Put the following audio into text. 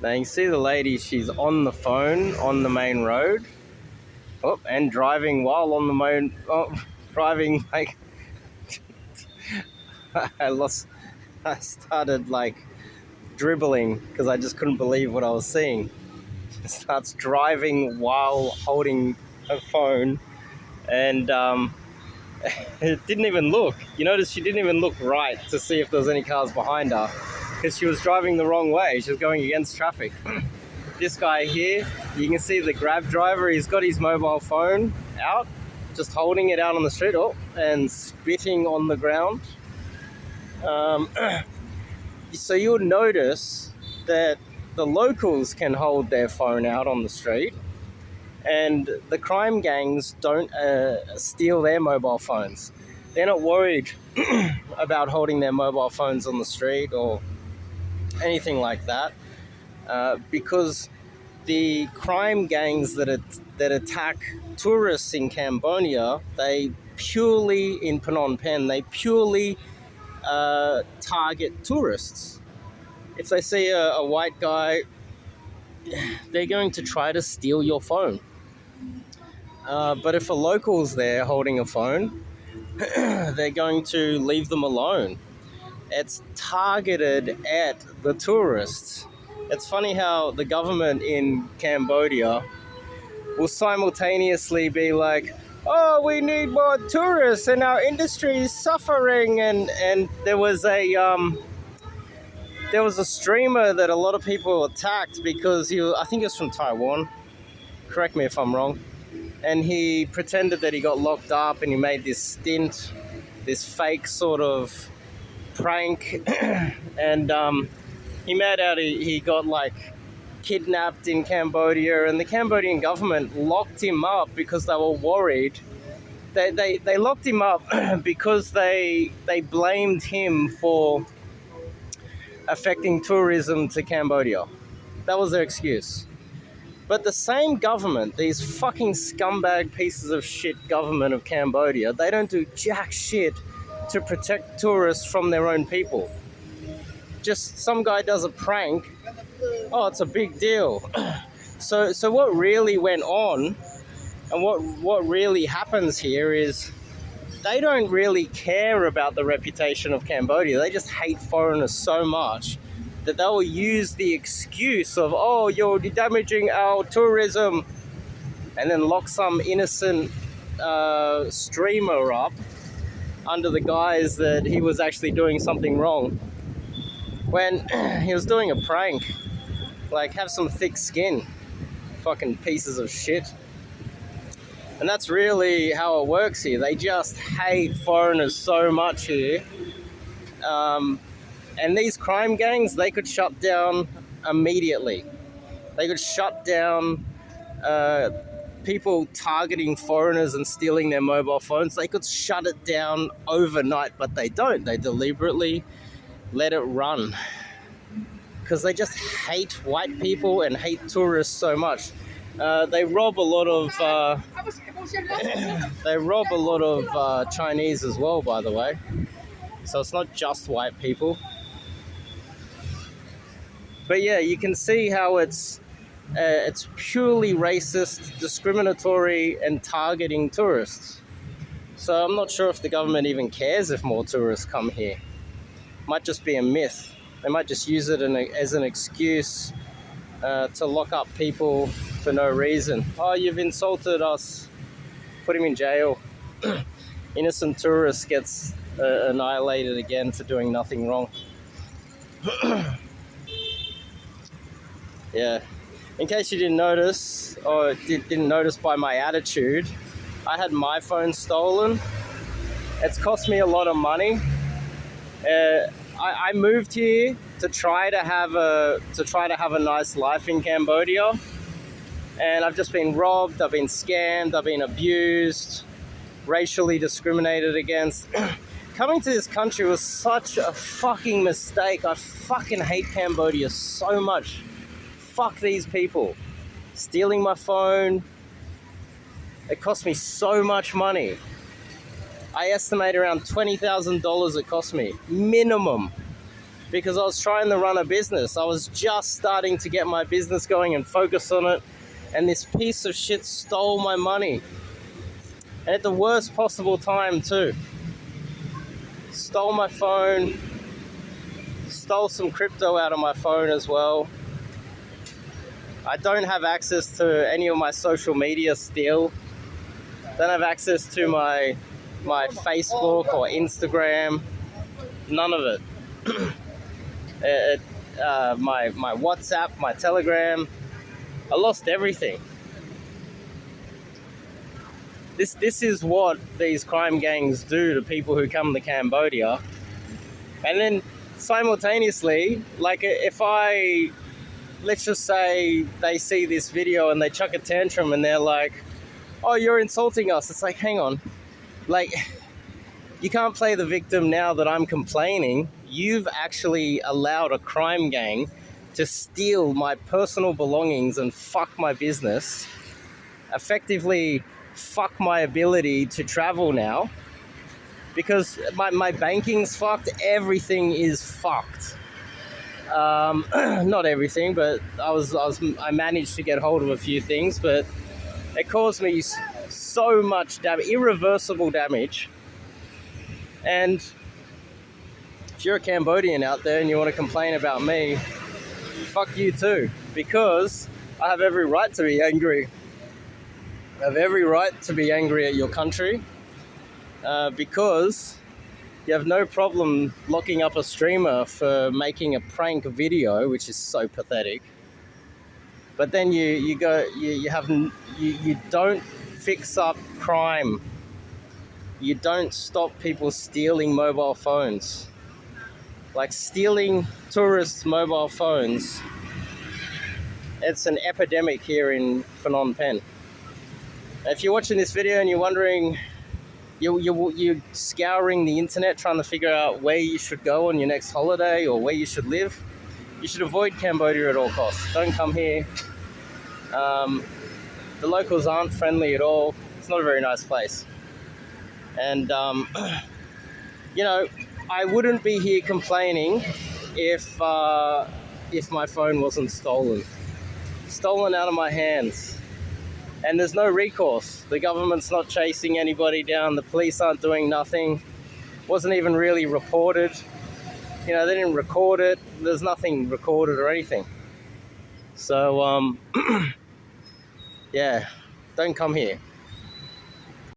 Now you can see the lady, she's on the phone on the main road. Oh, and driving while on the main, driving like, I started like dribbling because I just couldn't believe what I was seeing. She starts driving while holding her phone, and it didn't even look. You notice she didn't even look right to see if there was any cars behind her because she was driving the wrong way. She was going against traffic. This guy here, you can see the Grab driver, he's got his mobile phone out, just holding it out on the street, and spitting on the ground. So you'll notice that the locals can hold their phone out on the street, and the crime gangs don't steal their mobile phones. They're not worried about holding their mobile phones on the street or anything like that, because the crime gangs that attack tourists in Cambodia, in Phnom Penh, they purely target tourists. If they see a white guy, they're going to try to steal your phone. But if a local's there holding a phone, they're going to leave them alone. It's targeted at the tourists. It's funny how the government in Cambodia will simultaneously be like, oh, we need more tourists and our industry is suffering. And there was a streamer that a lot of people attacked because I think he was from Taiwan. Correct me if I'm wrong. And he pretended that he got locked up and he made this stint, this fake sort of prank. And he made out he got like kidnapped in Cambodia, and the Cambodian government locked him up because they were worried. They locked him up because they blamed him for affecting tourism to Cambodia. That was their excuse. But the same government, these fucking scumbag pieces of shit government of Cambodia, they don't do jack shit to protect tourists from their own people. Just some guy does a prank, oh, it's a big deal. So what really went on and what really happens here is they don't really care about the reputation of Cambodia. They just hate foreigners so much that they will use the excuse of, oh, you're damaging our tourism, and then lock some innocent streamer up under the guise that he was actually doing something wrong when he was doing a prank. Like, have some thick skin, fucking pieces of shit. And that's really how it works here. They just hate foreigners so much here. And these crime gangs, they could shut down immediately. They could shut down people targeting foreigners and stealing their mobile phones. They could shut it down overnight, but they don't. They deliberately let it run because they just hate white people and hate tourists so much. They rob a lot of Chinese as well, by the way. So it's not just white people. But yeah, you can see how it's purely racist, discriminatory, and targeting tourists. So I'm not sure if the government even cares if more tourists come here. Might just be a myth. They might just use it as an excuse to lock up people for no reason. Oh, you've insulted us. Put him in jail. Innocent tourist gets annihilated again for doing nothing wrong. Yeah. In case you didn't notice, or didn't notice by my attitude, I had my phone stolen. It's cost me a lot of money. I moved here to try to have a nice life in Cambodia, and I've just been robbed, I've been scammed, I've been abused, racially discriminated against. Coming to this country was such a fucking mistake. I fucking hate Cambodia so much. Fuck these people. Stealing my phone. It cost me so much money. I estimate around $20,000 it cost me. Minimum. because I was trying to run a business. I was just starting to get my business going and focus on it, and this piece of shit stole my money. And at the worst possible time too. Stole my phone, stole some crypto out of my phone as well. I don't have access to any of my social media still. Don't have access to my Facebook or Instagram. None of it. My WhatsApp, my Telegram. I lost everything. This is what these crime gangs do to people who come to Cambodia. And then simultaneously, like if let's just say they see this video and they chuck a tantrum and they're like, oh, you're insulting us. It's like, hang on. Like, you can't play the victim now that I'm complaining. You've actually allowed a crime gang to steal my personal belongings and fuck my business, effectively fuck my ability to travel now, because my banking's fucked. Everything is fucked. Not everything, but I managed to get hold of a few things, but it caused me so much damage, irreversible damage. And if you're a Cambodian out there and you want to complain about me, fuck you too, because I have every right to be angry. I have every right to be angry at your country, because you have no problem locking up a streamer for making a prank video, which is so pathetic. But then you don't fix up crime. You don't stop people stealing mobile phones. Like stealing tourists' mobile phones. It's an epidemic here in Phnom Penh. If you're watching this video and you're wondering, you're scouring the internet trying to figure out where you should go on your next holiday or where you should live, you should avoid Cambodia at all costs. Don't come here. The locals aren't friendly at all. It's not a very nice place. And, you know, I wouldn't be here complaining if my phone wasn't stolen. Stolen out of my hands. And there's no recourse. The government's not chasing anybody down. The police aren't doing nothing. Wasn't even really reported. You know, they didn't record it. There's nothing recorded or anything. So, yeah, don't come here.